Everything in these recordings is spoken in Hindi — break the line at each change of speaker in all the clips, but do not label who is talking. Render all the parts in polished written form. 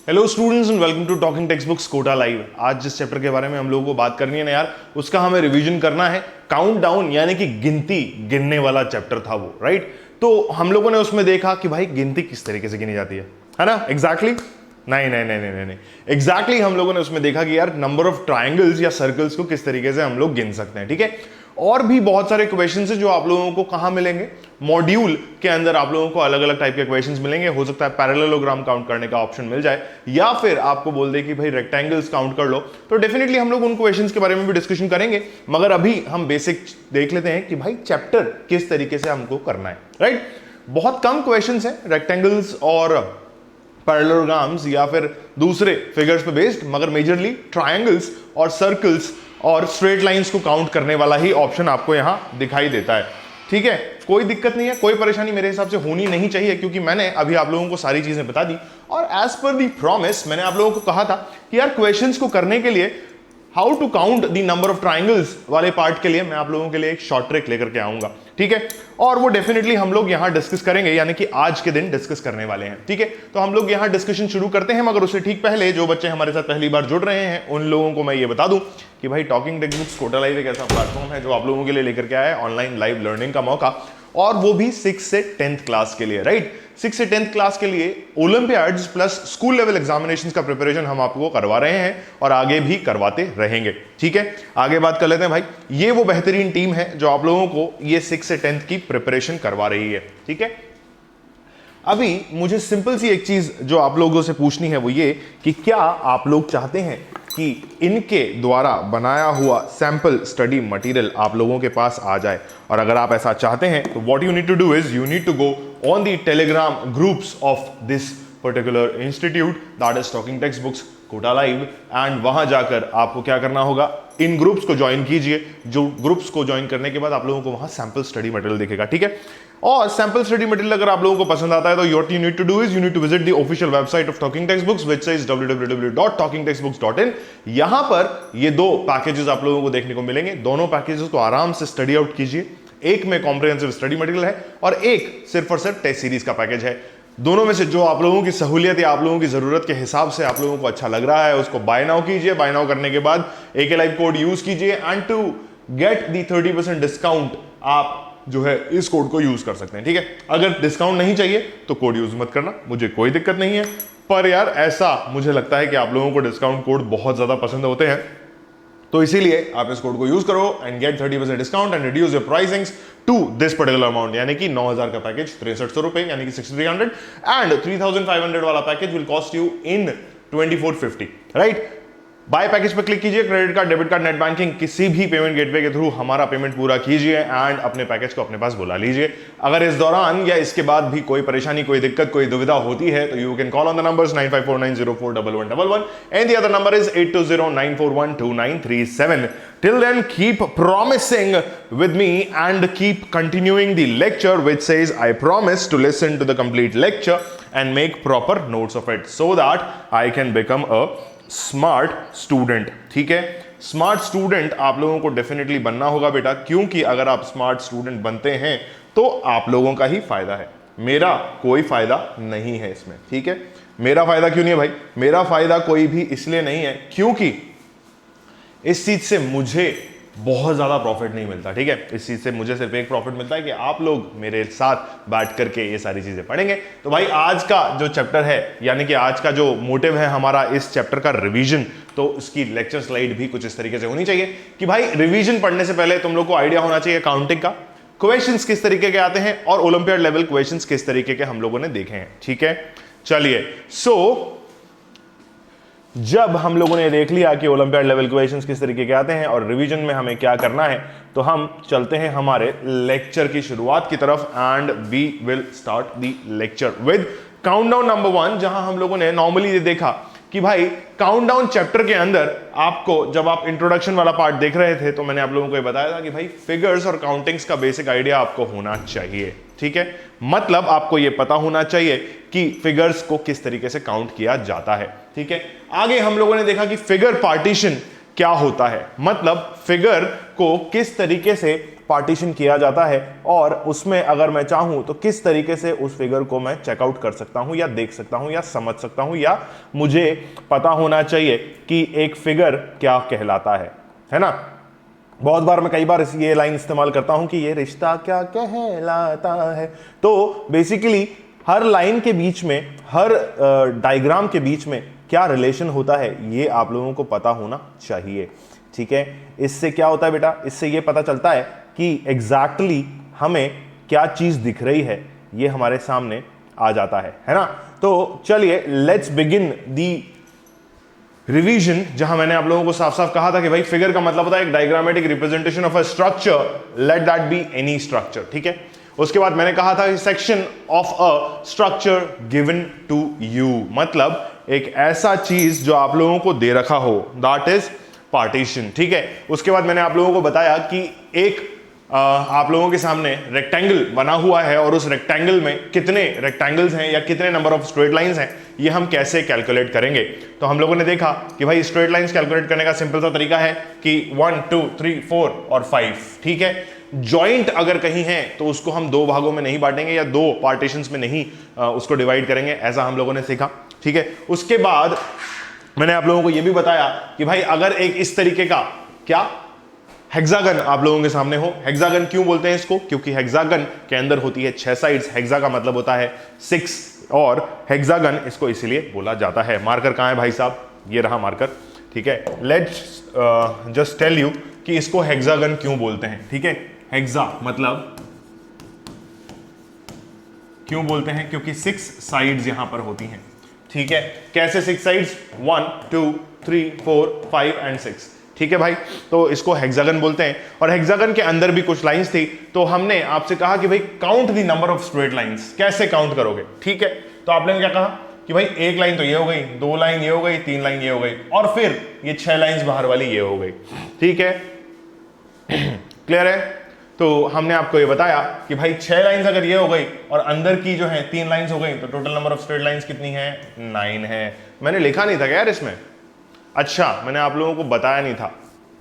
Hello students and welcome to Talking Text Books Kota Live. आज जिस चैप्टर के बारे में हम लोगों को बात करनी है ना यार, उसका हमें रिवीजन करना है। काउंट डाउन यानी कि गिनने वाला चैप्टर था वो, राइट। तो हम लोगों ने उसमें देखा कि भाई गिनती किस तरीके से गिनी जाती है ना। एग्जैक्टली नहीं, एग्जैक्टली हम लोगों ने उसमें देखा कि यार नंबर ऑफ ट्राइंगल्स या सर्कल्स को किस तरीके से हम लोग गिन सकते हैं, ठीक है। और भी बहुत सारे क्वेश्चंस हैं जो आप लोगों को कहां मिलेंगे, मॉड्यूल के अंदर आप लोगों को अलग अलग टाइप के क्वेश्चंस मिलेंगे। हो सकता है पैरेललोग्राम काउंट करने का ऑप्शन मिल जाए, या फिर आपको बोल दे कि भाई रेक्टेंगल्स काउंट कर लो। तो डेफिनेटली हम लोग उन क्वेश्चंस के बारे में भी डिस्कशन करेंगे, मगर अभी हम बेसिक देख लेते हैं कि भाई चैप्टर किस तरीके से हमको करना है, राइट। बहुत कम क्वेश्चंस हैं रेक्टेंगल्स और पैरेललोग्राम्स या फिर दूसरे फिगर्स पे बेस्ड, मगर मेजरली ट्रायंगल्स और सर्कल्स और स्ट्रेट लाइंस को काउंट करने वाला ही ऑप्शन आपको यहां दिखाई देता है, ठीक है। कोई दिक्कत नहीं है, कोई परेशानी मेरे हिसाब से होनी नहीं चाहिए, क्योंकि मैंने अभी आप लोगों को सारी चीजें बता दी। और एज पर दी प्रॉमिस मैंने आप लोगों को कहा था कि यार क्वेश्चंस को करने के लिए how to count the number of triangles वाले पार्ट के लिए मैं आप लोगों के लिए एक शॉर्ट ट्रिक लेकर के आऊंगा, ठीक है। और वो डेफिनेटली हम लोग यहां डिस्कस करेंगे, यानी कि आज के दिन डिस्कस करने वाले हैं, ठीक है। तो हम लोग यहां डिस्कशन शुरू करते हैं, मगर उससे ठीक पहले जो बच्चे हमारे साथ पहली बार जुड़ रहे हैं उन लोगों को मैं ये बता दूं कि भाई Talking Text Books Kota Live एक ऐसा प्लेटफॉर्म है जो आप लोगों के लिए लेकर के आया है ऑनलाइन लाइव लर्निंग का मौका, और वो भी 6 से 10th क्लास के लिए, राइट। 6 से 10th क्लास के लिए Olympiads plus school level examinations का प्रिपरेशन हम आपको करवा रहे हैं और आगे भी करवाते रहेंगे, ठीक है। आगे बात कर लेते हैं भाई, ये वो बेहतरीन टीम है जो आप लोगों को ये 6 से 10th की प्रिपरेशन करवा रही है, ठीक है। अभी मुझे सिंपल सी एक चीज जो आप लोगों से पूछनी है वो ये कि क्या आप लोग चाहते हैं कि इनके द्वारा बनाया हुआ सैंपल स्टडी मटेरियल आप लोगों के पास आ जाए। और अगर आप ऐसा चाहते हैं तो what you need to do is you need to go on the Telegram groups of this particular institute, that is Talking Text Books Kota Live. And वहां जाकर आपको क्या करना होगा, इन ग्रुप्स को ज्वाइन कीजिए। जो ग्रुप्स को ज्वाइन करने के बाद आप लोगों को वहां सैंपल स्टडी मटेरियल दिखेगा, ठीक है। और सैंपल स्टडी मटेरियल अगर आप लोगों को पसंद आता है तो what you need to do is you need to visit the official website of Talking Text Books which is www.talkingtextbooks.in। यहां पर ये दो पैकेजेस आप लोगों को देखने को मिलेंगे। दोनों पैकेजेस को आराम से स्टडी आउट कीजिए। एक में कॉम्प्रिहेंसिव स्टडी मटेरियल है और एक सिर्फ और सिर्फ टेस्ट सीरीज का पैकेज है। दोनों में से जो आप लोगों की सहूलियत या आप लोगों की जरूरत के हिसाब से आप लोगों को अच्छा लग रहा है उसको बाय नाउ कीजिए। बाय नाउ करने के बाद AK लाइव कोड यूज कीजिए and to get the 30% discount आप जो है इस कोड को यूज कर सकते हैं, ठीक है। अगर डिस्काउंट नहीं चाहिए तो कोड यूज मत करना, मुझे कोई दिक्कत नहीं है। पर यार ऐसा मुझे लगता है कि आप लोगों को डिस्काउंट कोड बहुत ज्यादा पसंद होते हैं, तो इसीलिए आप इस कोड को यूज करो and get 30% discount and reduce your pricings to this particular amount, यानी कि 9,000 का पैकेज 6300 रुपए यानी कि 6300 एंड 3500 वाला package will cost you in 2450, right. Buy package पर क्लिक कीजिए, credit card, debit card, net banking किसी भी पेमेंट गेटवे के थ्रू हमारा पेमेंट पूरा कीजिए एंड अपने पैकेज को अपने पास बुला लीजिए। अगर इस दौरान या इसके बाद भी कोई परेशानी, कोई दिक्कत, कोई दुविधा होती है तो you can call on the numbers 9549041111 and the other number is 8209412937। Till then, keep promising with me and keep continuing the lecture which says I promise to listen to the complete lecture and make proper notes of it so that I can become a smart student, ठीक है। स्मार्ट स्टूडेंट आप लोगों को डेफिनेटली बनना होगा बेटा, क्योंकि अगर आप स्मार्ट स्टूडेंट बनते हैं तो आप लोगों का ही फायदा है, मेरा कोई फायदा नहीं है इसमें, ठीक है। मेरा फायदा क्यों नहीं है भाई? मेरा फायदा कोई भी इसलिए नहीं है क्योंकि इस चीज से मुझे बहुत ज्यादा प्रॉफिट नहीं मिलता, ठीक है। इस चीज से मुझे सिर्फ एक प्रॉफिट मिलता है कि आप लोग मेरे साथ बैठ करके ये सारी चीजें पढ़ेंगे। तो भाई आज का जो चैप्टर है, यानी कि आज का जो मोटिव है हमारा इस चैप्टर का रिवीजन, तो उसकी लेक्चर स्लाइड भी कुछ इस तरीके से होनी चाहिए कि भाई रिवीजन पढ़ने से पहले तुम लोग को आइडिया होना चाहिए काउंटिंग का, क्वेश्चंस किस तरीके के आते हैं और ओलंपियाड लेवल क्वेश्चंस किस तरीके के हम लोगों ने देखे हैं, ठीक है। चलिए, सो जब हम लोगों ने देख लिया कि ओलंपियाड लेवल क्वेश्चंस किस तरीके के आते हैं और रिवीजन में हमें क्या करना है, तो हम चलते हैं हमारे लेक्चर की शुरुआत की तरफ and we will start the lecture with countdown number 1, जहां हम लोगों ने नॉर्मली देखा कि भाई काउंटडाउन चैप्टर के अंदर आपको, जब आप इंट्रोडक्शन वाला पार्ट देख रहे थे तो मैंने आप लोगों को ये बताया था कि भाई फिगर्स और काउंटिंग्स का बेसिक आइडिया आपको होना चाहिए, ठीक है। मतलब आपको ये पता होना चाहिए कि फिगर्स को किस तरीके से काउंट किया जाता है, ठीक है। आगे हम लोगों ने देखा कि फिगर पार्टीशन क्या होता है, मतलब फिगर को किस तरीके से पार्टीशन किया जाता है और उसमें अगर मैं चाहूं तो किस तरीके से उस फिगर को मैं चेकआउट कर सकता हूं या देख सकता हूं या समझ सकता हूं, या मुझे पता होना चाहिए कि एक फिगर क्या कहलाता है ना। बहुत बार मैं कई बार ये लाइन इस्तेमाल करता हूं कि ये रिश्ता क्या कहलाता है। तो बेसिकली हर लाइन के बीच में, हर डायग्राम के बीच में क्या रिलेशन होता है ये आप लोगों को पता होना चाहिए, ठीक है। इससे क्या होता है बेटा, इससे ये पता चलता है कि एग्जैक्टली हमें क्या चीज दिख रही है, ये हमारे सामने आ जाता है ना। तो चलिए लेट्स बिगिन दी रिवीजन, जहां मैंने आप लोगों को साफ साफ कहा था कि भाई फिगर का मतलब होता है एक diagrammatic representation of a structure, let that be any structure, ठीक है। उसके बाद मैंने कहा था section of a structure given to you, मतलब एक ऐसा चीज जो आप लोगों को दे रखा हो, दैट इज पार्टीशन, ठीक है। उसके बाद मैंने आप लोगों को बताया कि एक आप लोगों के सामने रेक्टेंगल बना हुआ है और उस रेक्टेंगल में कितने रेक्टेंगल्स हैं या कितने नंबर ऑफ स्ट्रेट लाइंस हैं, ये हम कैसे कैलकुलेट करेंगे। तो हम लोगों ने देखा कि भाई स्ट्रेट लाइंस कैलकुलेट करने का सिंपल सा तरीका है कि 1 2 3 4 और 5, ठीक है। जॉइंट अगर कहीं है तो उसको हम दो भागों में नहीं बांटेंगे या दो पार्टीशंस में नहीं उसको डिवाइड करेंगे, ऐसा हम लोगों ने सीखा, ठीक है। उसके बाद मैंने आप लोगों को यह भी बताया कि भाई अगर एक इस तरीके का क्या हेक्सागन आप लोगों के सामने हो, हेक्सागन क्यों बोलते हैं इसको, क्योंकि हेक्सागन के अंदर होती है 6 साइड्स, हेक्सा का मतलब होता है 6 और हेक्सागन इसको इसीलिए बोला जाता है। मार्कर कहां है भाई साहब, ये रहा मार्कर, ठीक है। लेट्स जस्ट टेल यू कि इसको हेक्सागन क्यों बोलते हैं, ठीक है। हेक्सा मतलब क्यों बोलते हैं, क्योंकि 6 साइड्स यहां पर होती हैं, ठीक है। कैसे 6 साइड्स, 1 2 3 4 5 एंड 6, ठीक है भाई। तो इसको हेक्सागन बोलते हैं और हेक्सागन के अंदर भी कुछ लाइंस थी, तो हमने आपसे कहा कि भाई count the number of straight lines, कैसे काउंट करोगे, ठीक है। तो आपने क्या कहा कि भाई एक लाइन तो ये हो गई, 2 लाइन ये हो गई, 3 लाइन ये हो गई और फिर ये 6 लाइंस बाहर वाली ये हो गई, ठीक है। क्लियर है। तो हमने आपको ये बताया कि भाई 6 लाइंस अगर ये हो गई और अंदर की जो है 3 लाइंस हो गई, तो total number of straight lines कितनी है, 9 है। मैंने लिखा नहीं था क्या यार इसमें, अच्छा मैंने आप लोगों को बताया नहीं था,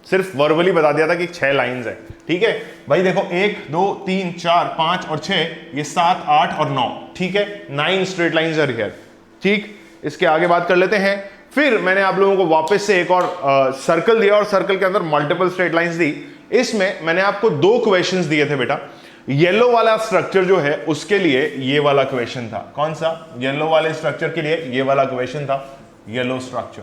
सिर्फ वर्बली बता दिया था कि 6 लाइंस है, ठीक है भाई। देखो 1 2 3 4 5 और 6, ये 7 8 और 9, ठीक है। 9 स्ट्रेट लाइंस आर हियर, ठीक। इसके आगे बात कर लेते हैं। फिर मैंने आप लोगों को वापस से एक और सर्कल दिया और सर्कल के अंदर मल्टीपल स्ट्रेट लाइंस दी। इसमें मैंने आपको 2 क्वेश्चंस दिए थे बेटा। येलो वाला स्ट्रक्चर जो है उसके लिए ये वाला क्वेश्चन था, कौन सा, येलो वाले स्ट्रक्चर के लिए ये वाला क्वेश्चन था, येलो स्ट्रक्चर,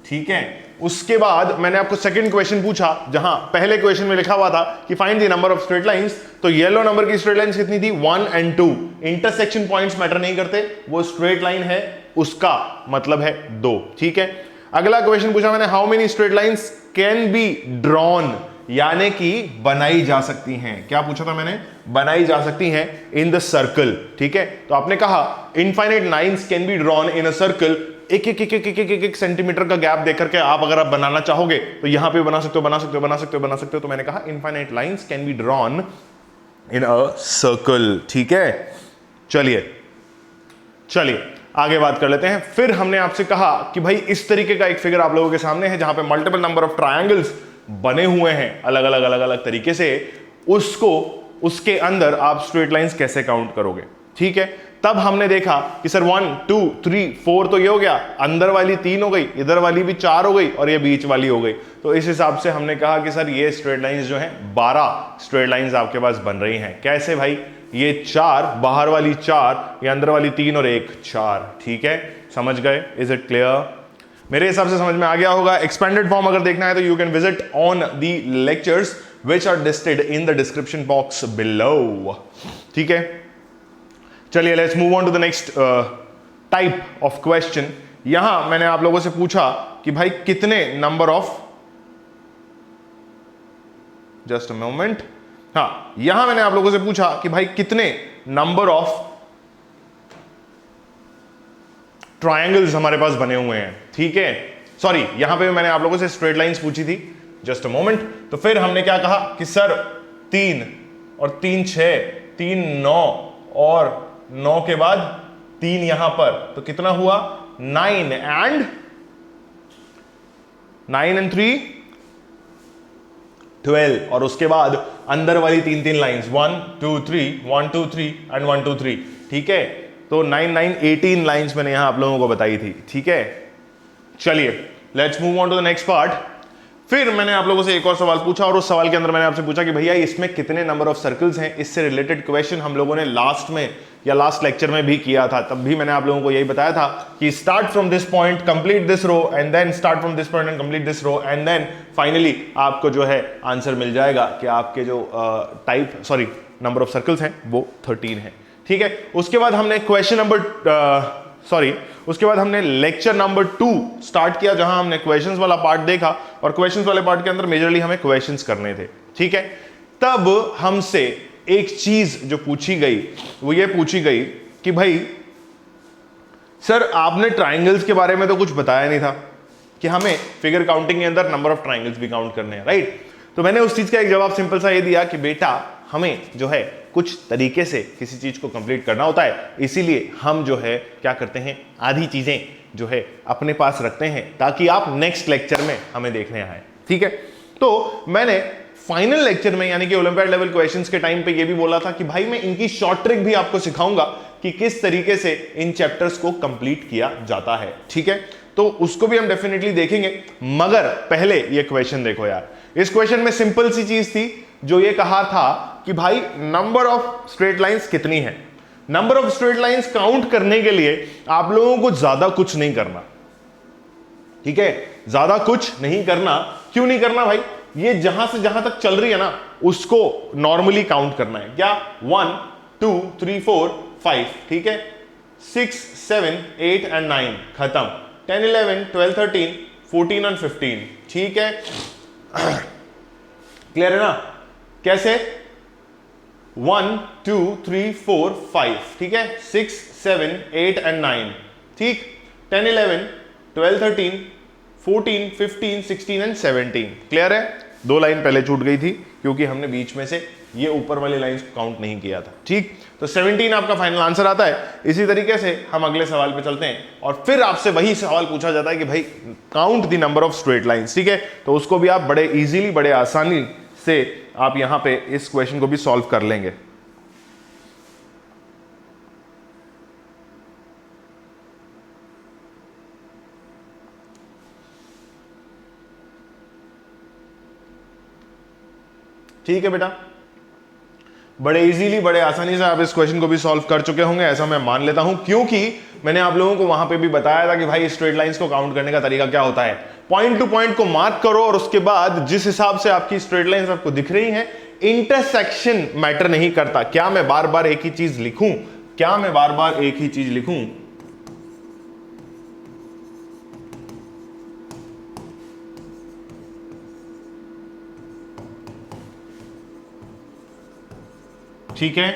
ठीक है। उसके बाद मैंने आपको सेकंड क्वेश्चन पूछा, जहां पहले क्वेश्चन में लिखा हुआ था कि find the number of straight lines, तो येलो नंबर की स्ट्रेट लाइंस कितनी थी, 1 और 2। इंटरसेक्शन पॉइंट्स मैटर नहीं करते, वो स्ट्रेट लाइन है उसका मतलब है 2, ठीक है। अगला क्वेश्चन पूछा मैंने, how many straight lines can be drawn, यानी कि बनाई जा सकती हैं। क्या पूछा था मैंने, बनाई जा सकती हैं इन द सर्कल, ठीक है। तो आपने कहा infinite lines can be drawn in a circle, एक सेंटीमीटर का गैप देकर के आप अगर आप बनाना चाहोगे तो यहां पे बना सकते हो, बना सकते हो, बना सकते हो, बना सकते हो। तो मैंने कहा infinite lines can be drawn in a circle, ठीक है। चलिए आगे बात कर लेते हैं। फिर हमने आपसे कहा कि भाई इस तरीके का एक फिगर आप लोगों के सामने है जहां पे मल्टीपल नंबर ऑफ ट्रायंगल्स बने हुए हैं अलग अलग तरीके से, उसको उसके अंदर आप स्ट्रेट लाइंस कैसे काउंट करोगे, ठीक है। तब हमने देखा कि सर 1 2 3 4 तो ये हो गया, अंदर वाली 3 हो गई, इधर वाली भी 4 हो गई और ये बीच वाली हो गई। तो इस हिसाब से हमने कहा कि सर ये स्ट्रेट लाइंस जो हैं 12 स्ट्रेट लाइंस आपके पास बन रही हैं। कैसे भाई, ये 4, बाहर वाली 4, ये अंदर वाली 3 और एक 4, ठीक है। समझ गए, इज इट क्लियर? मेरे हिसाब से समझ में आ गया होगा। एक्सपेंडेड फॉर्म अगर देखना है तो you can visit on the lectures which are listed in the description box below, ठीक है। चलिए let's move on to the next type of question. यहां मैंने आप लोगों से पूछा कि भाई कितने number of, just a moment, हाँ यहां मैंने आप लोगों से पूछा कि भाई कितने नंबर ऑफ ट्रायंगल्स हमारे पास बने हुए हैं, ठीक है। सॉरी, यहां पे मैंने आप लोगों से स्ट्रेट लाइंस पूछी थी, जस्ट अ मोमेंट। तो फिर हमने क्या कहा कि सर 3 और 3 6, 3 9 और 9 के बाद 3 यहां पर, तो कितना हुआ 9 एंड 3 12 और उसके बाद अंदर वाली 3 लाइंस 1 2 3 1 2 3 एंड 1 2 3, ठीक है। तो 9 9 18 लाइंस मैंने यहां आप लोगों को बताई थी, ठीक है। चलिए let's move on to the next part. फिर मैंने आप लोगों से एक और सवाल पूछा और उस सवाल के अंदर मैंने आपसे पूछा कि भैया इसमें कितने नंबर ऑफ सर्कल्स हैं। इससे रिलेटेड क्वेश्चन हम लोगों ने लास्ट में या लास्ट लेक्चर में भी किया था, तब भी मैंने आप लोगों को यही बताया था कि start from this point, complete this row and then start from this point and complete this row and then finally आपको जो है आंसर मिल जाएगा कि आपके जो नंबर ऑफ सर्कल्स हैं वो 13 है, ठीक है। उसके बाद हमने उसके बाद हमने लेक्चर नंबर 2 स्टार्ट किया, जहां हमने क्वेश्चंस वाला पार्ट देखा और क्वेश्चंस वाले पार्ट के अंदर मेजरली हमें क्वेश्चंस करने थे, ठीक है। तब हमसे एक चीज जो पूछी गई वो ये पूछी गई कि भाई सर आपने ट्राइंगल्स के बारे में तो कुछ बताया नहीं था कि हमें फिगर काउंटिंग के अंदर नंबर ऑफ ट्राइंगल्स भी काउंट करने हैं, राइट। तो मैंने उस चीज का एक जवाब सिंपल सा ये दिया कि बेटा हमें जो है कुछ तरीके से किसी चीज को कंप्लीट करना होता है, इसीलिए हम जो है क्या करते हैं, आधी चीजें जो है अपने पास रखते हैं ताकि आप नेक्स्ट लेक्चर में हमें देखने आए, ठीक है। तो मैंने फाइनल लेक्चर में यानी कि ओलंपियाड लेवल क्वेश्चंस के टाइम पे ये भी बोला था कि भाई मैं इनकी शॉर्ट ट्रिक भी आपको सिखाऊंगा कि किस तरीके से इन चैप्टर्स को कंप्लीट किया जाता है, ठीक है। तो उसको भी हम डेफिनेटली देखेंगे, मगर पहले ये क्वेश्चन देखो यार। इस क्वेश्चन में सिंपल सी चीज थी जो ये कहा था कि भाई नंबर ऑफ स्ट्रेट लाइंस कितनी है। Number of straight lines count करने के लिए आप लोगों को ज्यादा कुछ नहीं करना, ठीक है। ज्यादा कुछ नहीं करना। क्यों नहीं करना भाई? ये जहां से जहां तक चल रही है ना उसको नॉर्मली काउंट करना है। क्या? 1 2 3 4 5, ठीक है। 6 7 8 एंड 9 खत्म। 10 11 12 13 14 एंड 15, ठीक है। क्लियर है ना? कैसे? 1 2 3 4 5, ठीक है। 6 7 8 एंड 9, ठीक। 10 11 12 13 14 15 16 एंड 17, क्लियर है। 2 लाइन पहले छूट गई थी क्योंकि हमने बीच में से ये ऊपर वाली लाइंस को काउंट नहीं किया था, ठीक। तो 17 आपका फाइनल आंसर आता है। इसी तरीके से हम अगले सवाल पे चलते हैं और फिर आपसे वही सवाल पूछा जाता है कि भाई count the number of straight lines, ठीक है। तो उसको भी आप बड़े इजीली, बड़े आसानी से आप यहां पे इस क्वेश्चन को भी सॉल्व कर लेंगे। ठीक है बेटा, बड़े इजीली, बड़े आसानी से आप इस क्वेश्चन को भी सॉल्व कर चुके होंगे, ऐसा मैं मान लेता हूं, क्योंकि मैंने आप लोगों को वहां पे भी बताया था कि भाई स्ट्रेट लाइंस को काउंट करने का तरीका क्या होता है। पॉइंट टू पॉइंट को मार्क करो और उसके बाद जिस हिसाब से आपकी स्ट्रेट लाइंस आपको दिख रही हैं, इंटरसेक्शन मैटर नहीं करता। क्या मैं बार बार एक ही चीज लिखूं? क्या मैं बार बार एक ही चीज लिखूं? ठीक है।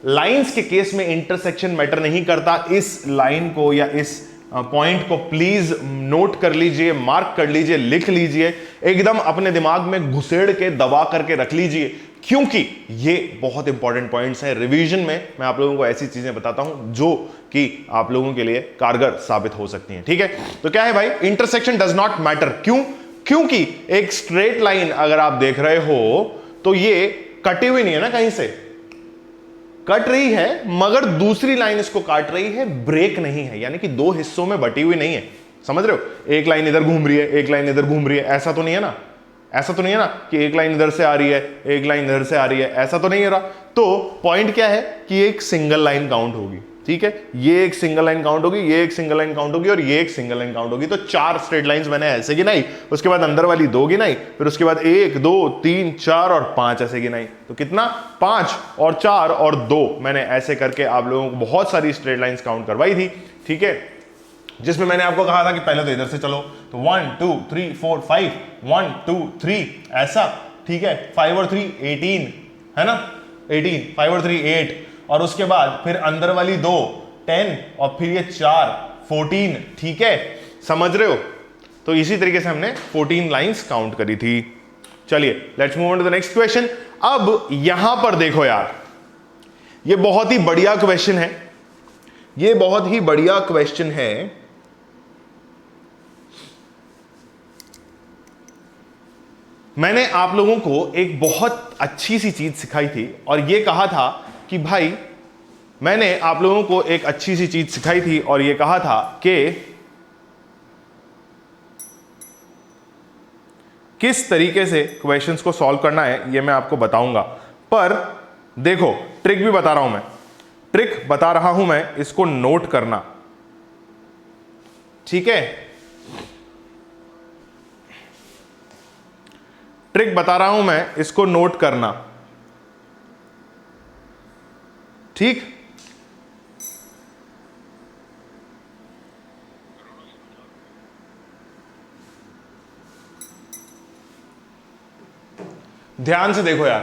लाइंस के केस में इंटरसेक्शन मैटर नहीं करता। इस लाइन को या इस पॉइंट को प्लीज नोट कर लीजिए, मार्क कर लीजिए, लिख लीजिए, एकदम अपने दिमाग में घुसेड़ के दबा करके रख लीजिए, क्योंकि ये बहुत इंपॉर्टेंट पॉइंट्स हैं। रिवीजन में मैं आप लोगों को ऐसी चीजें बताता हूं जो कि आप लोगों के लिए कारगर साबित हो सकती हैं, ठीक है। तो क्या है भाई? Intersection does not matter. क्यों? क्योंकि एक स्ट्रेट लाइन अगर आप देख रहे हो तो ये कटी हुई नहीं है ना, कहीं से कट रही है, मगर दूसरी लाइन इसको काट रही है, ब्रेक नहीं है, यानी कि 2 हिस्सों में बटी हुई नहीं है। समझ रहे हो? एक लाइन इधर घूम रही है, एक लाइन इधर घूम रही है, ऐसा तो नहीं है ना। ऐसा तो नहीं है ना कि एक लाइन इधर से आ रही है, एक लाइन इधर से आ रही है, ऐसा तो नहीं है रहा। तो पॉइंट क्या है कि एक सिंगल लाइन काउंट होगी, ठीक है। ये एक सिंगल लाइन काउंट होगी, ये एक सिंगल लाइन काउंट होगी और ये एक सिंगल लाइन काउंट होगी। तो 4 स्ट्रेट लाइंस मैंने ऐसे गिनाई, उसके बाद अंदर वाली 2 गिनाई, फिर उसके बाद 1 2 3 4 और 5 ऐसे गिनाई। तो कितना? 5 और 4 और 2 मैंने ऐसे करके आप लोगों को बहुत सारी स्ट्रेट लाइंस काउंट करवाई थी, ठीक है। जिसमें मैंने आपको कहा था कि पहले तो इधर से चलो, तो 1 2 3 4 5 1 2 3 ऐसा, ठीक है। 5 और 3 18 है ना, 18, 5 और 3 8 और उसके बाद फिर अंदर वाली 2 10 और फिर ये 4 14, ठीक है। समझ रहे हो? तो इसी तरीके से हमने 14 लाइंस काउंट करी थी। चलिए let's move on to the next question. अब यहां पर देखो यार, ये बहुत ही बढ़िया क्वेश्चन है, ये बहुत ही बढ़िया क्वेश्चन है। मैंने आप लोगों को एक बहुत अच्छी सी चीज सिखाई थी और ये कहा था कि भाई, मैंने आप लोगों को एक अच्छी सी चीज सिखाई थी और ये कहा था कि किस तरीके से क्वेश्चंस को सॉल्व करना है ये मैं आपको बताऊंगा। पर देखो, ट्रिक भी बता रहा हूं मैं, ट्रिक बता रहा हूं मैं, इसको नोट करना, ठीक है? ट्रिक बता रहा हूं मैं, इसको नोट करना, ठीक? ध्यान से देखो यार,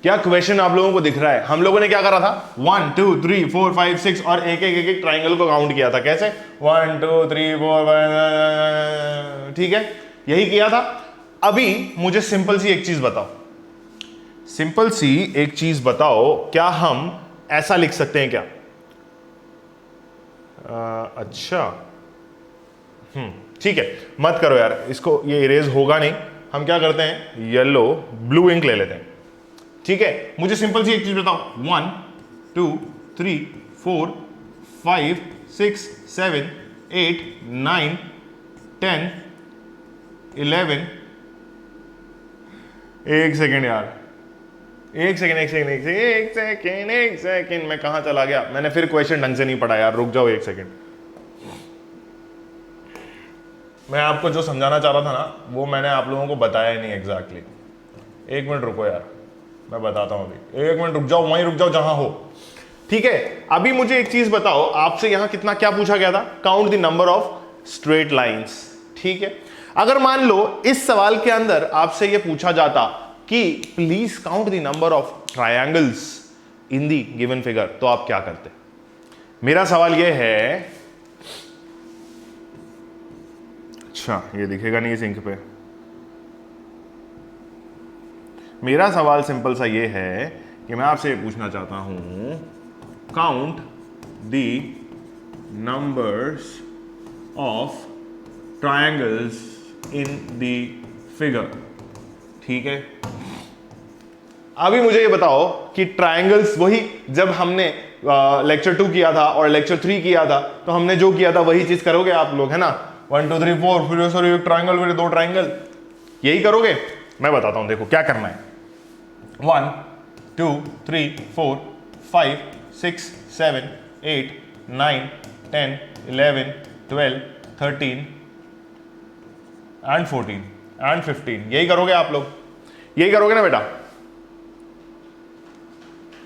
क्या क्वेश्चन आप लोगों को दिख रहा है? हम लोगों ने क्या करा था? 1 2 3 4 5 6 और एक एक ट्राइंगल को काउंट किया था। कैसे? 1 2 3 4 5, ठीक है, यही किया था। अभी मुझे सिंपल सी एक चीज बताओ, सिंपल सी एक चीज बताओ, क्या हम ऐसा लिख सकते हैं क्या? अच्छा, ठीक है, मत करो यार, इसको, ये इरेज होगा नहीं। हम क्या करते हैं, येलो ब्लू इंक ले लेते हैं, ठीक है? मुझे सिंपल सी एक चीज बताओ, 1 2 3 4 5 6 7 8 9 10 11, एक सेकेंड यार, एक सेकेंड, मैं कहां चला गया? मैंने फिर क्वेश्चन ढंग से नहीं पढ़ा यार, रुक जाओ एक सेकेंड। मैं आपको जो समझाना चाह रहा था ना, वो मैंने आप लोगों को बताया ही नहीं एग्जैक्टली। एक मिनट रुको यार, मैं बताता हूं अभी, एक मिनट रुक जाओ, वहीं रुक जाओ जहां हो, ठीक है? अभी मुझे एक चीज बताओ, आपसे यहां कितना क्या पूछा गया था? Count the number of straight lines, ठीक है? अगर मान लो इस सवाल के अंदर आपसे यह पूछा जाता कि please count the number of triangles in the given figure, तो आप क्या करते? मेरा सवाल यह है, अच्छा ये दिखेगा नहीं इस इंक पे। मेरा सवाल सिंपल सा ये है कि मैं आपसे ये पूछना चाहता हूं, count the numbers of triangles in the figure, ठीक है? अभी मुझे ये बताओ कि ट्रायंगल्स, वही जब हमने लेक्चर 2 किया था और लेक्चर 3 किया था, तो हमने जो किया था वही चीज करोगे आप लोग, है ना? 1 2 3 4, फिर सॉरी एक ट्राइंगल, फिर 2 ट्राइंगल, यही करोगे? मैं बताता हूं, देखो क्या करना है। 1 2 3 4 5 6 7 8 9 10 11 12 13 एंड 14 एंड 15, यही करोगे आप लोग, यही करोगे ना बेटा?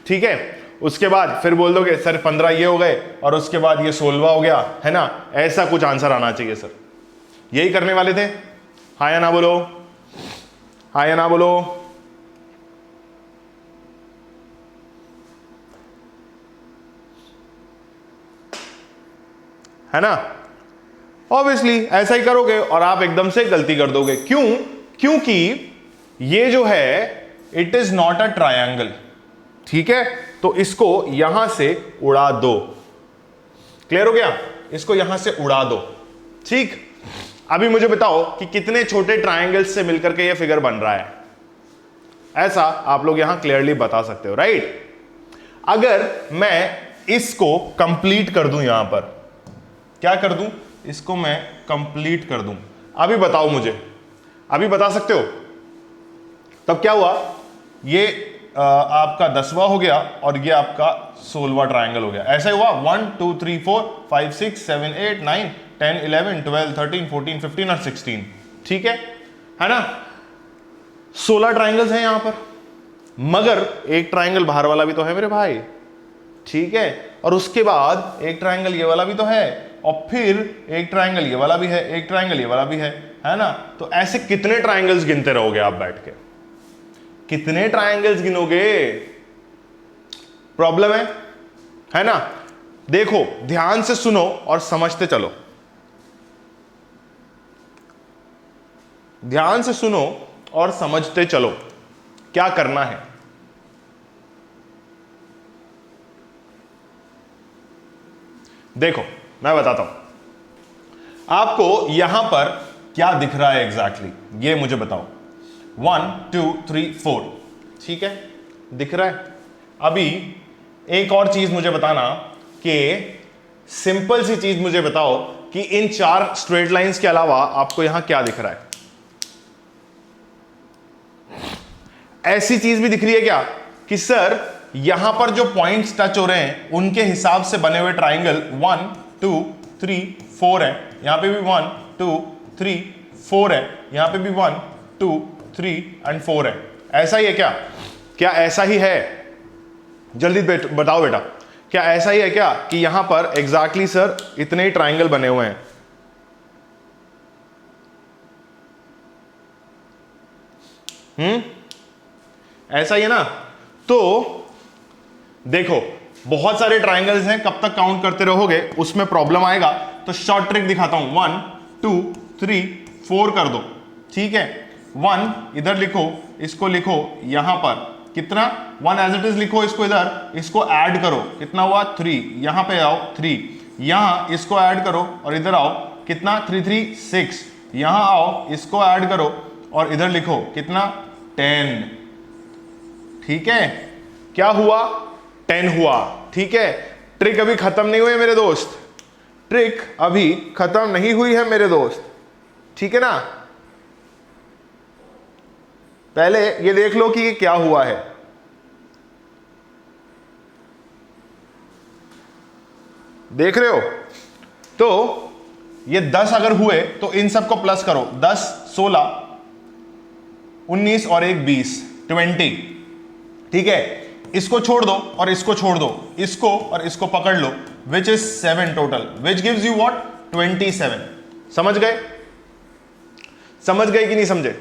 ठीक है? उसके बाद फिर बोल दोगे सर 15 ये हो गए और उसके बाद ये 16 हो गया, है ना? ऐसा कुछ आंसर आना चाहिए सर, यही करने वाले थे। हाँ या ना बोलो, हाँ या ना बोलो। है ना? ऑब्वियसली ऐसा ही करोगे और आप एकदम से गलती कर दोगे। क्यों? क्योंकि ये जो है it is not a triangle, ठीक है? तो इसको यहां से उड़ा दो। क्लियर हो गया? इसको यहां से उड़ा दो, ठीक? अभी मुझे बताओ कि कितने छोटे ट्रायंगल्स से मिलकर के ये फिगर बन रहा है, ऐसा आप लोग यहां क्लियरली बता सकते हो, राइट? अगर मैं इसको कंप्लीट कर दूं, यहां पर क्या कर दूं? इसको मैं कंप्लीट कर दूं। अभी बताओ मुझे, अभी बता सकते हो? तब क्या हुआ? ये आपका 10वां हो गया और ये आपका 16वां ट्रायंगल हो गया। ऐसा ही हुआ 1 2 3 4 5 6 7 8 9 10 11 12 13 14 15 और 16, ठीक है ना? 16 ट्रायंगल्स हैं यहां पर, मगर एक ट्रायंगल बाहर वाला भी तो है मेरे भाई, ठीक है? और उसके बाद एक ट्रायंगल ये वाला भी तो है, और फिर एक ट्रायंगल ये वाला भी है, एक ट्रायंगल ये वाला भी है ना? तो ऐसे कितने ट्रायंगल्स गिनते रहोगे आप बैठ के? कितने ट्रायंगल्स गिनोगे? प्रॉब्लम है ना? देखो ध्यान से सुनो और समझते चलो, ध्यान से सुनो और समझते चलो क्या करना है। देखो मैं बताता हूं आपको, यहां पर क्या दिख रहा है एग्जैक्टली, ये मुझे बताओ। 1 2 3 4। ठीक है, दिख रहा है। अभी एक और चीज मुझे बताना कि सिंपल सी चीज मुझे बताओ कि इन 4 स्ट्रेट लाइंस के अलावा आपको यहां क्या दिख रहा है? ऐसी चीज भी दिख रही है क्या कि सर यहां पर जो पॉइंट्स टच हो रहे हैं उनके हिसाब से बने हुए ट्राइंगल 1 2 3 4 है, यहां पे भी 1 2 3 4 है, यहां पे भी 1 2 3 एंड 4 है। ऐसा ही है क्या? क्या ऐसा ही है? जल्दी बताओ बेटा, क्या ऐसा ही है क्या कि यहां पर एग्जैक्टली सर इतने ही ट्राइंगल बने हुए हैं? ऐसा ही है ना? तो देखो बहुत सारे ट्राइंगल्स हैं, कब तक काउंट करते रहोगे उसमें प्रॉब्लम आएगा। तो शॉर्ट ट्रिक दिखाता हूं, 1 2 3 4 कर दो। ठीक है, 1 इधर लिखो, इसको लिखो यहां पर कितना 1 एज इट इज लिखो, इसको इधर, इसको ऐड करो, कितना हुआ 3, यहां पे आओ 3, यहां इसको ऐड करो और इधर आओ, कितना 3 3 6, यहां आओ इसको ऐड करो और इधर लिखो कितना 10। ठीक है, क्या हुआ 10 हुआ। ठीक है, ट्रिक अभी खत्म नहीं हुई है मेरे दोस्त, ट्रिक अभी खत्म नहीं हुई है मेरे दोस्त। ठीक है ना, पहले ये देख लो कि ये क्या हुआ है। देख रहे हो? तो ये 10 अगर हुए तो इन सबको प्लस करो, 10 16 19 और 1 20 20। ठीक है, इसको छोड़ दो और इसको छोड़ दो, इसको और इसको पकड़ लो, which is 7 total, which gives you what 27। समझ गए? समझ गए कि नहीं समझे?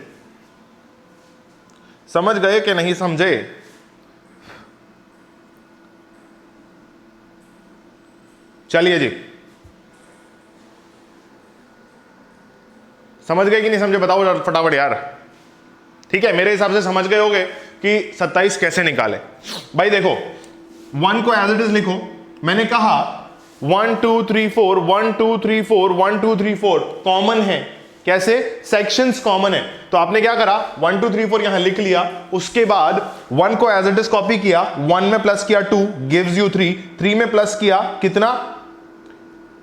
समझ गए कि नहीं समझे? चलिए जी, समझ गए कि नहीं समझे? बताओ फटाफट यार। ठीक है, मेरे हिसाब से समझ गए होगे कि 27 कैसे निकाले। भाई देखो 1 को एज इट इज लिखो, मैंने कहा 1 2 3 4 1 2 3 4 1 2 3 4 कॉमन है। कैसे? सेक्शंस कॉमन है। तो आपने क्या करा 1 2 3 4 यहां लिख लिया, उसके बाद 1 को एज इट इज कॉपी किया, 1 में प्लस किया 2 गिव्स यू 3, 3 में प्लस किया कितना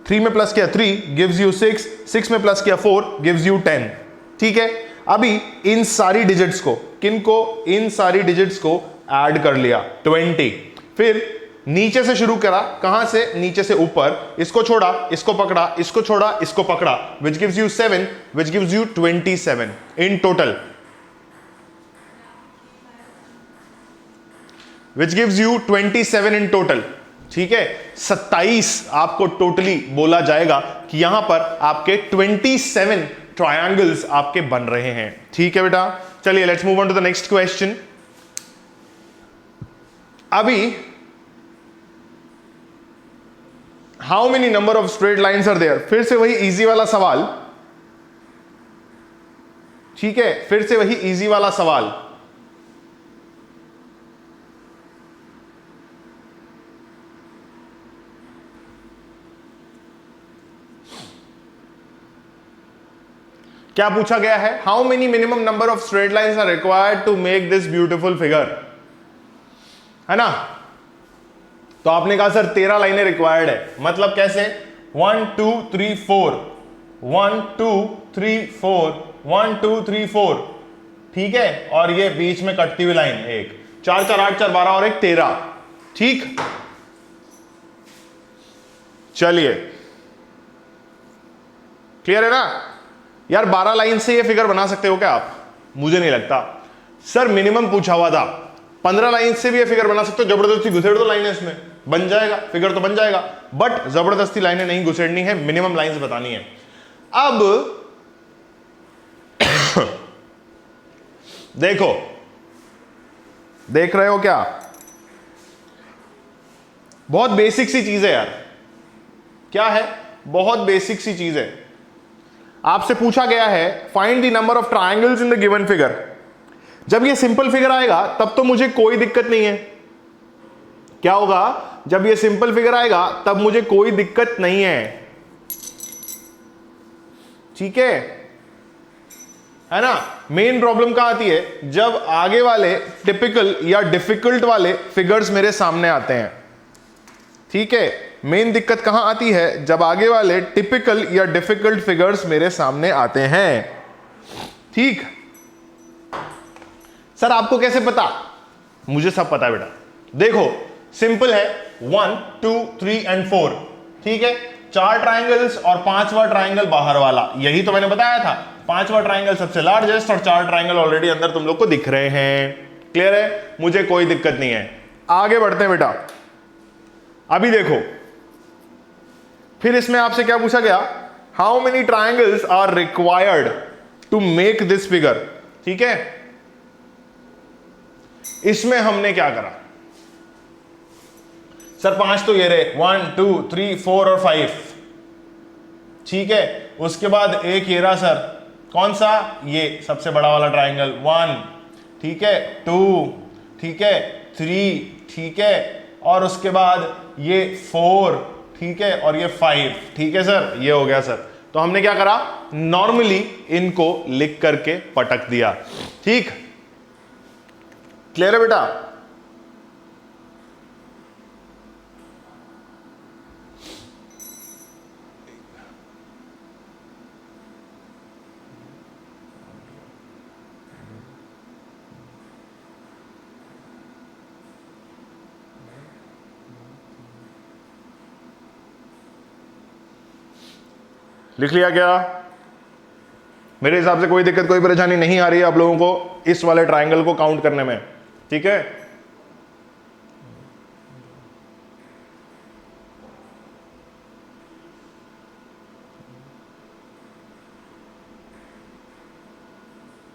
3 में प्लस किया 3 गिव्स यू 6, 6 में प्लस किया 4 गिव्स यू 10। ठीक है, अभी इन सारी डिजिट्स को, किनको? इन सारी डिजिट्स को ऐड कर लिया 20, फिर नीचे से शुरू करा, कहां से? नीचे से ऊपर, इसको छोड़ा, इसको पकड़ा, इसको छोड़ा, इसको पकड़ा, विच gives you 7, which gives you 27 in total, which gives you 27 in total. ठीक है, 27 आपको टोटली बोला जाएगा कि यहां पर आपके 27 ट्रायंगल्स आपके बन रहे हैं। ठीक है बेटा, चलिए let's move on to the next question. अभी how many number of straight lines are there? फिर से वही इजी वाला सवाल। ठीक है, फिर से वही इजी वाला सवाल। क्या पूछा गया है? How many minimum number of straight lines are required to make this beautiful figure, है ना? तो आपने कहा सर 13 लाइनें रिक्वायर्ड है, मतलब कैसे? 1 2 3 4 1 2 3 4 1 2 3 4। ठीक है, और ये बीच में कटती हुई लाइन एक 4 4 8 4 12 और एक 13। ठीक, चलिए क्लियर है ना यार? 12 लाइन से ये फिगर बना सकते हो क्या आप? मुझे नहीं लगता। सर मिनिमम पूछा हुआ था, 15 लाइन से भी ये फिगर बना सकते हो, जबरदस्ती घुसेड़ दो लाइनें इसमें, बन जाएगा फिगर, तो बन जाएगा, बट जबरदस्ती लाइनें नहीं घुसेड़नी है, मिनिमम लाइंस बतानी है। अब देखो, देख रहे हो क्या? बहुत बेसिक सी चीज है यार। क्या है? बहुत बेसिक सी चीज है। आपसे पूछा गया है find the number of triangles in the given figure. जब ये सिंपल फिगर आएगा तब तो मुझे कोई दिक्कत नहीं है। क्या होगा? जब ये सिंपल फिगर आएगा तब मुझे कोई दिक्कत नहीं है। ठीक है है ना। मेन प्रॉब्लम कहां आती है, जब आगे वाले टिपिकल या डिफिकल्ट वाले फिगर्स मेरे सामने आते हैं, ठीक है। मेन दिक्कत कहां आती है, जब आगे वाले टिपिकल या डिफिकल्ट फिगर्स मेरे सामने आते हैं, ठीक। सर आपको कैसे पता, मुझे सब पता है बेटा। देखो सिंपल है, 1 2 3 एंड 4, ठीक है। 4 ट्राइंगल्स और 5वां ट्राइंगल बाहर वाला, यही तो मैंने बताया था। 5वां ट्राइंगल सबसे लार्जेस्ट और 4 ट्राइंगल ऑलरेडी अंदर तुम लोग को दिख रहे हैं। क्लियर है, मुझे कोई दिक्कत नहीं है। आगे बढ़ते हैं बेटा। अभी देखो, फिर इसमें आपसे क्या पूछा गया, how many triangles are required to make this figure, ठीक है। इसमें हमने क्या करा, सर 5 तो ये रहे, 1 2 3 4 और 5, ठीक है। उसके बाद एक ये रहा सर, कौन सा, ये सबसे बड़ा वाला ट्राइंगल, 1, ठीक है, 2, ठीक है, 3, ठीक है, और उसके बाद ये 4, ठीक है, और ये 5, ठीक है सर। ये हो गया सर। तो हमने क्या करा, नॉर्मली इनको लिख करके पटक दिया, ठीक। क्लियर है बेटा। लिख लिया क्या? मेरे हिसाब से कोई दिक्कत कोई परेशानी नहीं आ रही है आप लोगों को इस वाले ट्राइंगल को काउंट करने में, ठीक है।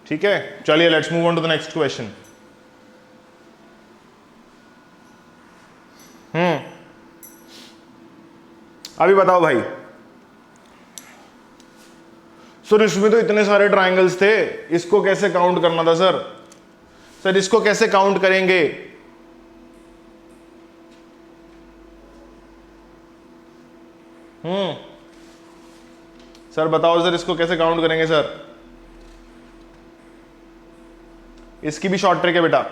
ठीक है, चलिए let's move on to the next question. अभी बताओ भाई, सर इसमें तो इतने सारे ट्राइंगल्स थे, इसको कैसे काउंट करना था सर? सर इसको कैसे काउंट करेंगे? सर बताओ सर, इसको कैसे काउंट करेंगे सर? इसकी भी शॉर्ट ट्रिक है बेटा।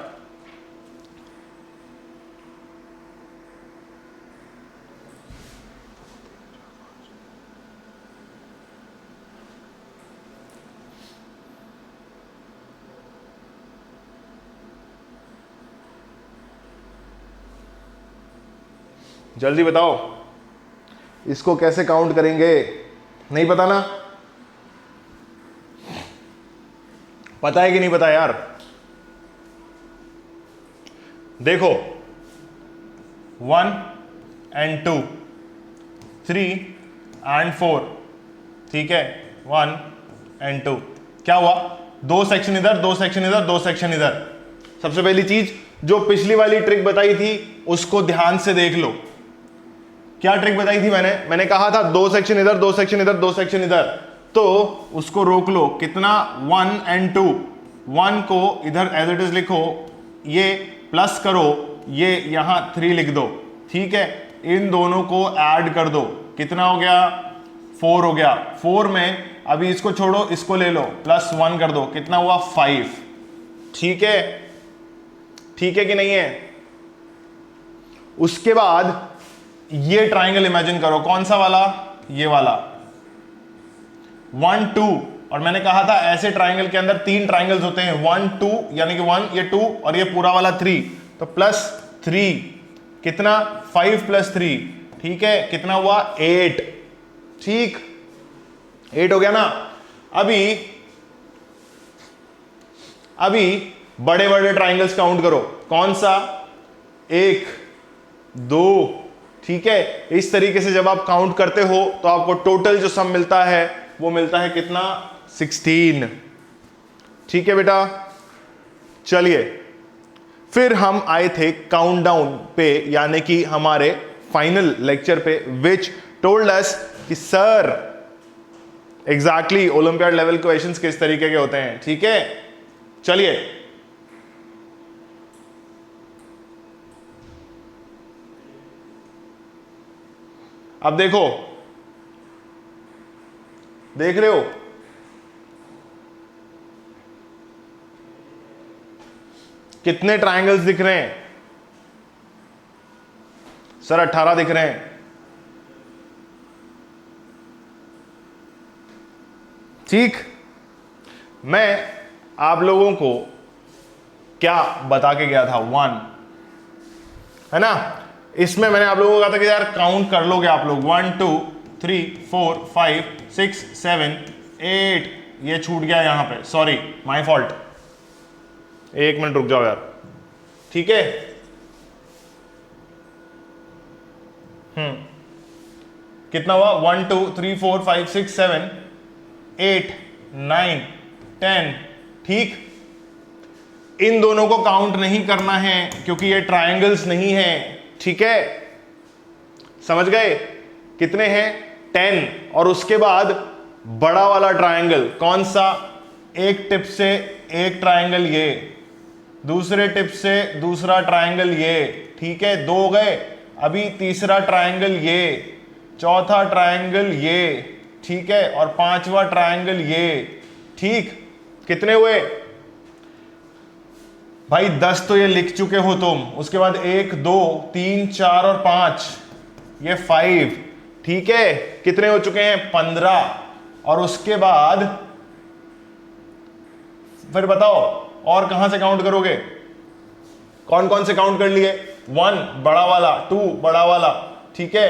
जल्दी बताओ, इसको कैसे काउंट करेंगे? नहीं पता ना? पता है कि नहीं पता यार? देखो 1 and 2 3 and 4, ठीक है, 1 and 2, क्या हुआ, 2 सेक्शन इधर, 2 सेक्शन इधर, 2 सेक्शन इधर। सबसे पहली चीज, जो पिछली वाली ट्रिक बताई थी उसको ध्यान से देख लो। क्या ट्रिक बताई थी मैंने कहा था 2 सेक्शन इधर, 2 सेक्शन इधर, 2 सेक्शन इधर, तो उसको रोक लो। कितना, 1 and 2, 1 को इधर एज इट इज लिखो, ये प्लस करो, ये यहां 3 लिख दो, ठीक है। इन दोनों को ऐड कर दो, कितना हो गया, 4 हो गया। 4 में अभी इसको छोड़ो, इसको ले लो, +1 कर दो, कितना हुआ, 5, ठीक है। ठीक है कि नहीं है? उसके बाद ये ट्राइंगल इमेजिन करो, कौन सा वाला, ये वाला, 1 2, और मैंने कहा था ऐसे ट्राइंगल के अंदर 3 ट्राइंगल्स होते हैं, 1 2, यानी कि 1, ये 2 और ये पूरा वाला 3, तो +3, कितना, 5 + 3, ठीक है, कितना हुआ, 8, ठीक, 8 हो गया ना। अभी बड़े बड़े ट्राइंगल्स काउंट करो, कौन सा, 1 2, ठीक है। इस तरीके से जब आप काउंट करते हो तो आपको टोटल जो सम मिलता है वो मिलता है कितना, 16, ठीक है बेटा। चलिए फिर हम आए थे काउंटडाउन पे, यानी कि हमारे फाइनल लेक्चर पे, विच टोल्ड अस कि sir exactly olympiad level questions किस तरीके के होते हैं, ठीक है। चलिए अब देखो, देख रहे हो, कितने ट्रायंगल्स दिख रहे हैं सर? 18 दिख रहे हैं। ठीक, मैं आप लोगों को क्या बता के गया था? 1 है ना। इसमें मैंने आप लोगों को कहा था कि यार काउंट कर लोगे आप लोग, 1 2 3 4 5 6 7 8। ये छूट गया यहां पे, सॉरी माय फॉल्ट। 1 मिनट रुक जाओ यार, ठीक है। कितना हुआ? 1 2 3 4 5 6 7 8 9 10। ठीक, इन दोनों को काउंट नहीं करना है क्योंकि ये ट्रायंगल्स नहीं है, ठीक है, समझ गए? कितने हैं? 10। और उसके बाद बड़ा वाला ट्रायंगल कौन सा? एक टिप से एक ट्रायंगल ये, दूसरे टिप से दूसरा ट्रायंगल ये, ठीक है, 2 हो गए। अभी तीसरा ट्रायंगल ये, चौथा ट्रायंगल ये, ठीक है, और 5वां ट्रायंगल ये। ठीक, कितने हुए भाई? 10 तो ये लिख चुके हो तुम। उसके बाद 1 2 3 4 और 5, ये 5, ठीक है। कितने हो चुके हैं? 15। और उसके बाद फिर बताओ और कहां से काउंट करोगे? कौन कौन से काउंट कर लिए? 1 बड़ा वाला, 2 बड़ा वाला, ठीक है।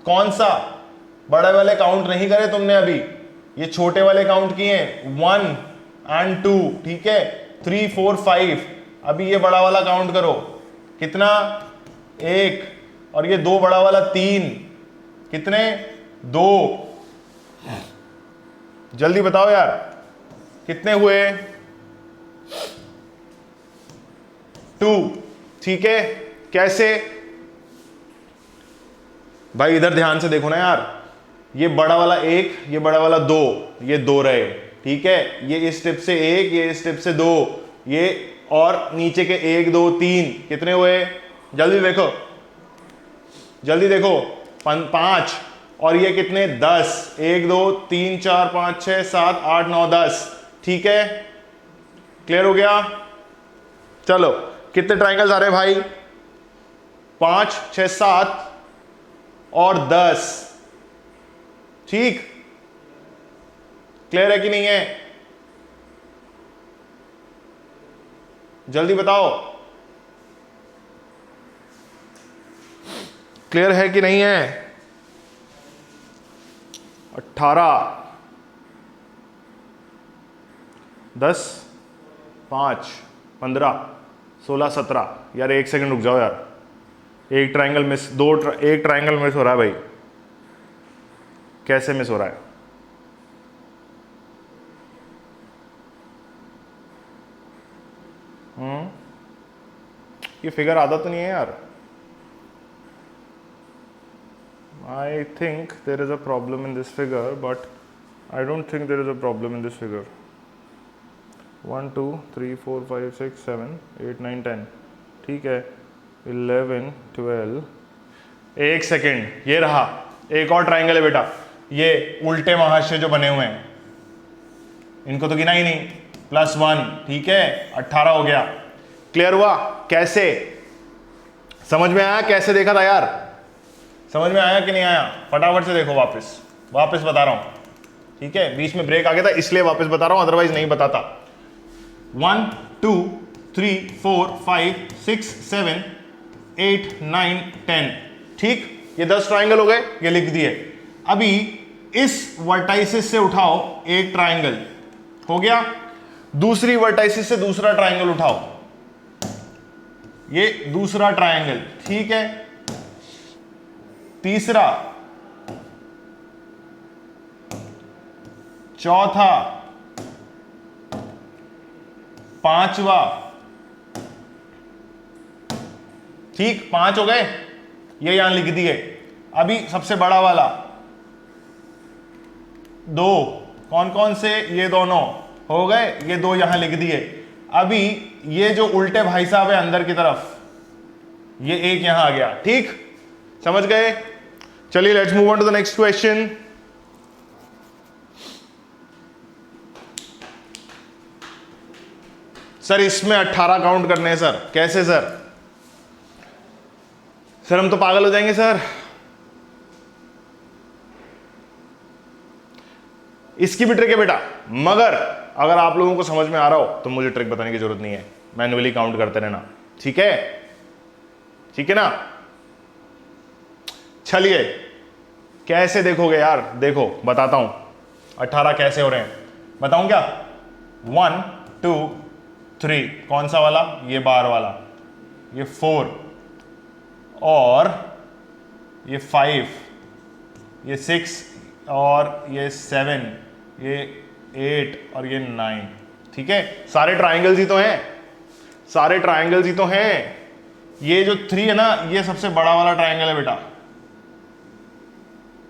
कौन सा? बड़े वाले काउंट नहीं करे तुमने अभी, ये छोटे वाले काउंट किए, 1 and 2, ठीक है, 3 4 5। अभी ये बड़ा वाला काउंट करो, कितना? 1। और ये 2 बड़ा वाला 3, कितने? 2। जल्दी बताओ यार, कितने हुए? 2, ठीक है। कैसे भाई? इधर ध्यान से देखो ना यार, ये बड़ा वाला 1, ये बड़ा वाला 2, ये 2 रहे, ठीक है। ये इस टिप से 1, ये इस टिप से 2, ये और नीचे के 1 2 3, कितने हुए? जल्दी देखो, जल्दी देखो, 5। और ये कितने? 10। 1 2 3 4 5 6 7 8 9 10, ठीक है। क्लियर हो गया? चलो, कितने ट्रायंगल्स आ रहे हैं भाई? 5 6 7 और 10, ठीक। क्लियर है कि नहीं है? जल्दी बताओ, क्लियर है कि नहीं है? 18 10 5 15 16 17। यार 1 सेकंड रुक जाओ यार, एक ट्रायंगल मिस, एक ट्रायंगल मिस हो रहा है भाई। कैसे मिस हो रहा है? ये फिगर आता तो नहीं है यार। I think there is a problem in this figure, but I don't think there is a problem in this figure. 1 2 3 4 5 6 7 8 9 10, ठीक है। 11 12। एक सेकेंड, ये रहा एक और ट्राइंगल है बेटा। ये उल्टे महाशय जो बने हुए हैं, इनको तो गिना ही नहीं, +1, ठीक है, 18 हो गया। क्लियर हुआ? कैसे समझ में आया? कैसे देखा था यार? समझ में आया कि नहीं आया? फटाफट से देखो, वापस बता रहा हूं, ठीक है। बीच में ब्रेक आ गया था इसलिए वापस बता रहा हूं, अदरवाइज नहीं बताता। 1 2 3 4 5 6 7 8 9 10, ठीक। ये 10 ट्राइंगल हो गए, ये लिख दिए। अभी इस वर्टाइसिस से उठाओ एक ट्राइंगल, हो गया। दूसरी वर्टाइसिस से दूसरा ट्राइंगल उठाओ, ये दूसरा ट्राइंगल, ठीक है। तीसरा, चौथा, पांचवा, ठीक, 5 हो गए, ये यहां लिख दिए। अभी सबसे बड़ा वाला 2, कौन कौन से? ये दोनों हो गए, ये 2 यहां लिख दिए। अभी ये जो उल्टे भाई साहब है अंदर की तरफ, ये एक यहां आ गया, ठीक, समझ गए? चलिए let's move on to the next question. Sir इसमें 18 काउंट करने हैं सर, कैसे सर? सर हम तो पागल हो जाएंगे सर। इसकी भी ट्रिक है बेटा, मगर अगर आप लोगों को समझ में आ रहा हो तो मुझे ट्रिक बताने की जरूरत नहीं है, मैन्युअली काउंट करते रहना, ठीक है? ठीक है ना? चलिए कैसे देखोगे यार, देखो बताता हूं 18 कैसे हो रहे हैं, बताऊं क्या? 1 2 3, कौन सा वाला? ये बार वाला, ये 4 और ये 5, ये 6 और ये 7, ये 8 और ये 9, ठीक है? सारे ट्राइंगल्स ही तो हैं, सारे ट्राइंगल्स ही तो हैं। ये जो 3 है ना, ये सबसे बड़ा वाला ट्राइंगल है बेटा,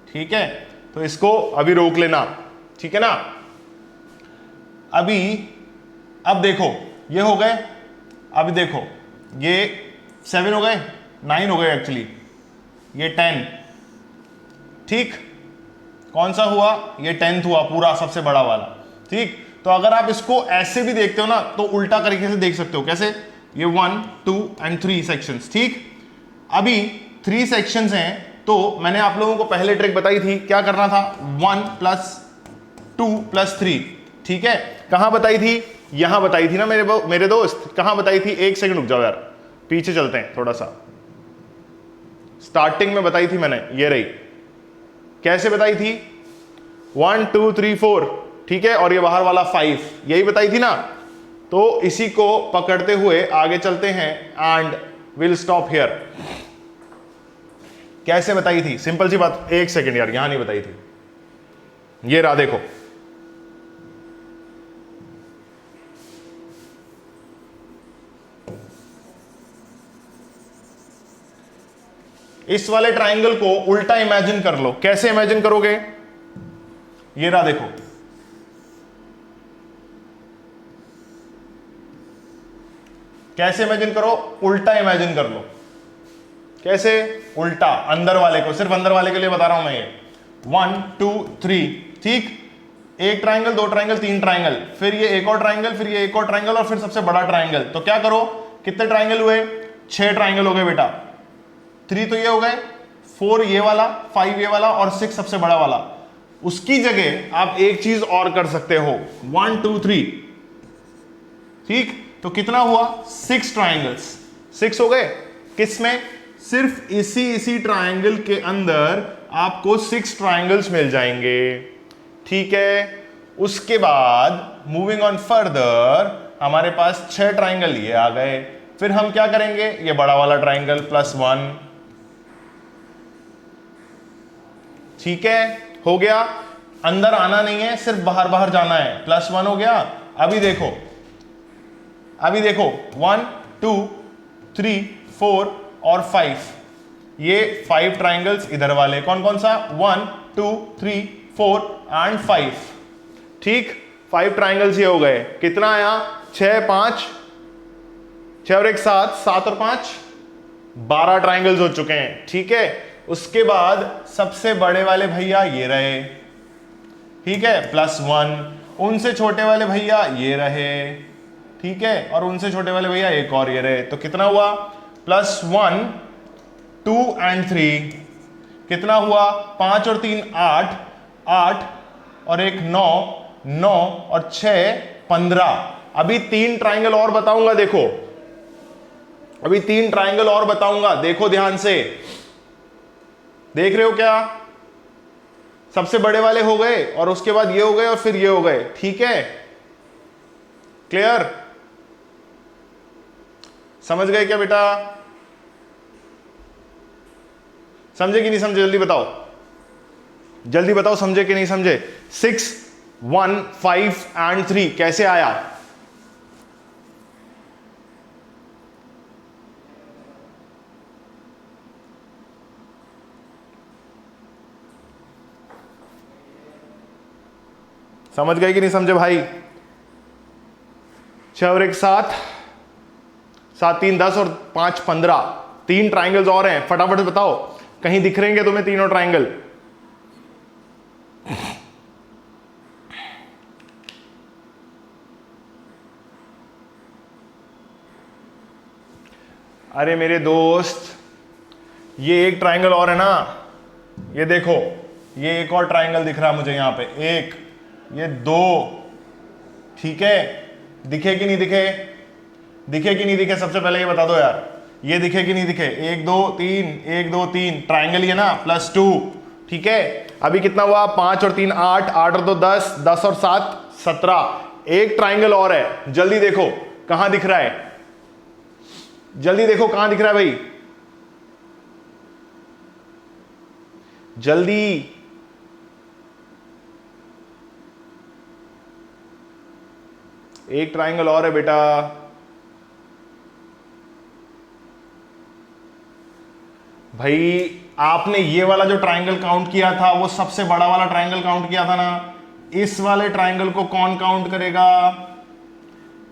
ठीक है? तो इसको अभी रोक लेना, ठीक है ना? अब देखो ये हो गए, अभी देखो ये 7 हो गए, 9 हो गए एक्चुअली, ये 10, ठीक? कौन सा हुआ? ये 10th हुआ पूरा, सबसे बड़ा वाला, ठीक? तो अगर आप इसको ऐसे भी देखते हो ना तो उल्टा तरीके से देख सकते हो, कैसे? ये 1 2 एंड 3 सेक्शंस, ठीक? अभी 3 सेक्शंस हैं, तो मैंने आप लोगों को पहले ट्रिक बताई थी, क्या करना था? 1 + 2 + 3, ठीक है? कहां बताई थी? यहां बताई थी ना मेरे दोस्त, कहां बताई थी? एक सेकंड रुक जाओ यार, पीछे चलते हैं थोड़ा सा। स्टार्टिंग में बताई थी मैंने, ये रही। कैसे बताई थी? 1 2 3 4, ठीक है? और ये बाहर वाला 5, यही बताई थी ना? तो इसी को पकड़ते हुए आगे चलते हैं एंड विल स्टॉप हियर। कैसे बताई थी? सिंपल सी बात, एक सेकंड यार, यहां नहीं बताई थी, ये रहा देखो। इस वाले ट्राइंगल को उल्टा इमेजिन कर लो। कैसे इमेजिन करोगे? ये रहा देखो, कैसे इमेजिन करो? उल्टा इमेजिन कर लो। कैसे? उल्टा, अंदर वाले को, सिर्फ अंदर वाले के लिए बता रहा हूं मैं ये। 1 2 3, ठीक? एक ट्राइंगल, दो ट्राइंगल, तीन ट्राइंगल, फिर ये एक और ट्राइंगल, फिर ये एक और ट्राइंगल और फिर सबसे बड़ा ट्राइंगल। तो क्या करो, कितने ट्राइंगल हुए? 6 ट्राइंगल हो गए बेटा। 3 तो ये हो गए, 4 ये वाला, 5 ये वाला और 6 सबसे बड़ा वाला। उसकी जगह आप एक चीज और कर सकते हो, 1 2 3, ठीक? तो कितना हुआ? 6 ट्राइंगल्स, 6 हो गए। किसमें? सिर्फ इसी ट्राइंगल के अंदर आपको 6 ट्राइंगल्स मिल जाएंगे, ठीक है? उसके बाद मूविंग ऑन फर्दर, हमारे पास 6 ट्राइंगल ये आ गए। फिर हम क्या करेंगे? ये बड़ा वाला ट्राइंगल +1, ठीक है? हो गया। अंदर आना नहीं है, सिर्फ बाहर बाहर जाना है। +1 हो गया। अभी देखो 1 2 3 4 और 5, ये 5 ट्राइंगल्स इधर वाले, कौन कौन सा? 1 2 3 4 एंड 5, ठीक? 5 ट्राइंगल्स ये हो गए। कितना आया? 6 5, 6 और 1 7, 7 और 5 12 ट्राइंगल्स हो चुके हैं, ठीक है? उसके बाद सबसे बड़े वाले भैया ये रहे, ठीक है? +1। उनसे छोटे वाले भैया ये रहे, ठीक है? और उनसे छोटे वाले भैया एक और ये रहे। तो कितना हुआ? +1 2 एंड 3, कितना हुआ? 5 और 3 8, 8 और 1 9, 9 और 6 15। अभी 3 ट्राइंगल और बताऊंगा, देखो अभी 3 ट्राइंगल और बताऊंगा, देखो ध्यान से। देख रहे हो क्या? सबसे बड़े वाले हो गए और उसके बाद ये हो गए और फिर ये हो गए, ठीक है? क्लियर? समझ गए क्या बेटा? समझे कि नहीं समझे? जल्दी बताओ, जल्दी बताओ, समझे कि नहीं समझे? 6 1 5 एंड 3 कैसे आया? समझ गए कि नहीं समझे भाई? 6 और 1 7, 7 3 10 और 5 15, 3 ट्राइंगल्स और हैं। फटाफट बताओ, कहीं दिख रहेंगे तुम्हें तीनों ट्राइंगल? अरे मेरे दोस्त, ये एक ट्राइंगल और है ना, ये देखो, ये एक और ट्राइंगल दिख रहा है मुझे यहाँ पे, एक, ये दो, ठीक है, दिखे कि नहीं दिखे, दिखे कि नहीं दिखे, सबसे पहले ये बता दो यार, ये दिखे कि नहीं दिखे, 1 2 3, 1 2 3, ट्राइंगल ही है ना, +2, ठीक है। अभी कितना हुआ, 5 और 3 8, 8 और 2 10, 10 और 7 17, एक ट्राइंगल और है, जल्दी देखो कहां दिख रहा है, जल्दी देखो कहां दिख रहा है भाई, जल्दी, एक ट्राइंगल और है बेटा, भाई आपने ये वाला जो ट्राइंगल काउंट किया था वो सबसे बड़ा वाला ट्राइंगल काउंट किया था ना, इस वाले ट्राइंगल को कौन काउंट करेगा,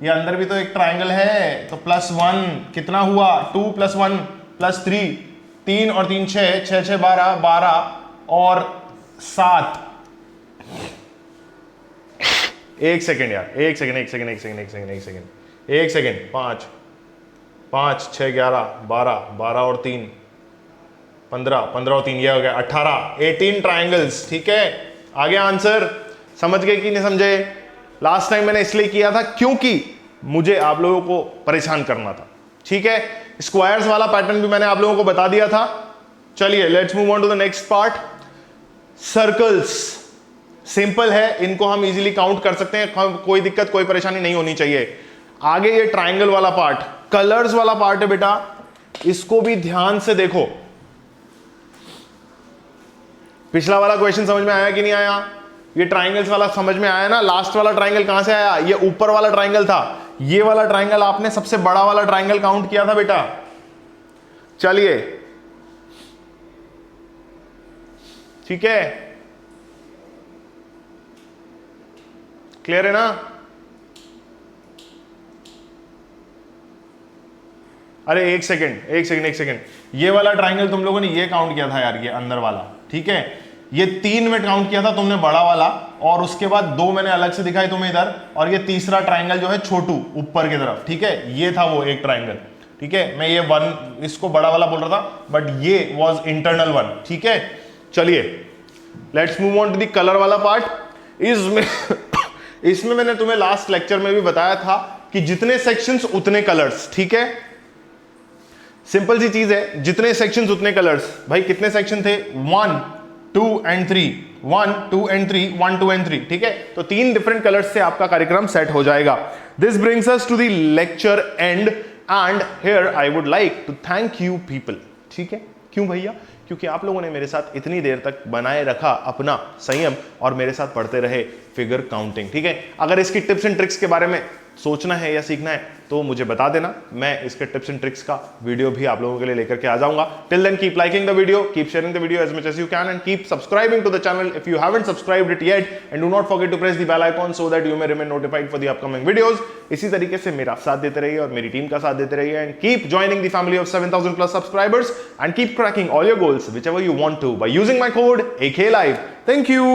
ये अंदर भी तो एक ट्राइंगल है, तो +1 कितना हुआ, 2 + 1 +3, 3 और 3 6, 6 6 12, 12 और 7, एक सेकेंड यार, एक सेकेंड, एक सेकेंड, एक सेकेंड, एक सेकेंड, एक सेकेंड, एक सेकेंड, 5 5 6 11 12, 12 और 3 15, 15 और 3 ये हो गया 18, 18 ट्राइंगल्स, ठीक है। आगे आंसर समझ गए कि नहीं समझे। लास्ट टाइम मैंने इसलिए किया था क्योंकि मुझे आप लोगों को परेशान करना था, ठीक है। स्क्वायर्स वाला पैटर्न भी मैंने आप लोगों को बता दिया था। चलिए let's move on to the next part. Circles simple है, इनको हम इजीली काउंट कर सकते हैं, कोई दिक्कत कोई परेशानी नहीं होनी चाहिए। आगे ये ट्राइंगल वाला पार्ट, कलर्स वाला पार्ट है बेटा, इसको भी ध्यान से देखो। पिछला वाला क्वेश्चन समझ में आया कि नहीं आया, ये ट्राइंगल्स वाला समझ में आया ना। लास्ट वाला ट्राइंगल कहां से आया, ये ऊपर वाला ट्राइंगल था, ये वाला ट्राइंगल आपने सबसे बड़ा वाला ट्राइंगल काउंट किया था बेटा। चलिए ठीक है, क्लियर है ना। अरे एक सेकेंड, एक सेकेंड, एक सेकेंड, ये वाला ट्राइंगल तुम लोगों ने ये काउंट किया था यार, ये अंदर वाला, ठीक है। ये 3 में काउंट किया था तुमने बड़ा वाला, और उसके बाद 2 मैंने अलग से दिखाई तुम्हें इधर, और ये तीसरा ट्राइंगल जो है छोटू ऊपर की तरफ, ठीक है, ये था वो एक ट्राइंगल, ठीक है। मैं ये 1 इसको बड़ा वाला बोल रहा था, बट ये वाज इंटरनल 1, ठीक है। चलिए let's move on to the colour वाला पार्ट। इसमें मैंने तुम्हें लास्ट लेक्चर में भी बताया था कि जितने सेक्शंस उतने कलर्स, ठीक है। सिंपल सी चीज है, जितने सेक्शंस उतने कलर्स। भाई कितने सेक्शन थे, 1 2 and 3, 1 2 and 3, 1 2 and 3, ठीक है। तो 3 डिफरेंट कलर्स से आपका कार्यक्रम सेट हो जाएगा। This brings us to the lecture end, and here I would like to thank you people, ठीक है। क्यों भैया, क्योंकि आप लोगों ने मेरे साथ इतनी देर तक बनाए रखा अपना संयम और मेरे साथ पढ़ते रहे फिगर काउंटिंग, ठीक है। अगर इसकी टिप्स एंड ट्रिक्स के बारे में सोचना है या सीखना है तो मुझे बता देना, मैं इसके टिप्स एंड ट्रिक्स का वीडियो भी आप लोगों के लिए लेकर के आ जाऊंगा। Till then keep liking the video, keep sharing the video as much as you can, and keep subscribing to the channel if you haven't subscribed it yet, and do not forget to press the bell icon so that you may remain notified for the upcoming videos. इसी तरीके से मेरा साथ देते रहिए और मेरी टीम का साथ देते रहिए, and keep joining the family of 7000+ subscribers, and keep cracking all your goals whichever you want to by using my code AKLive. Thank you.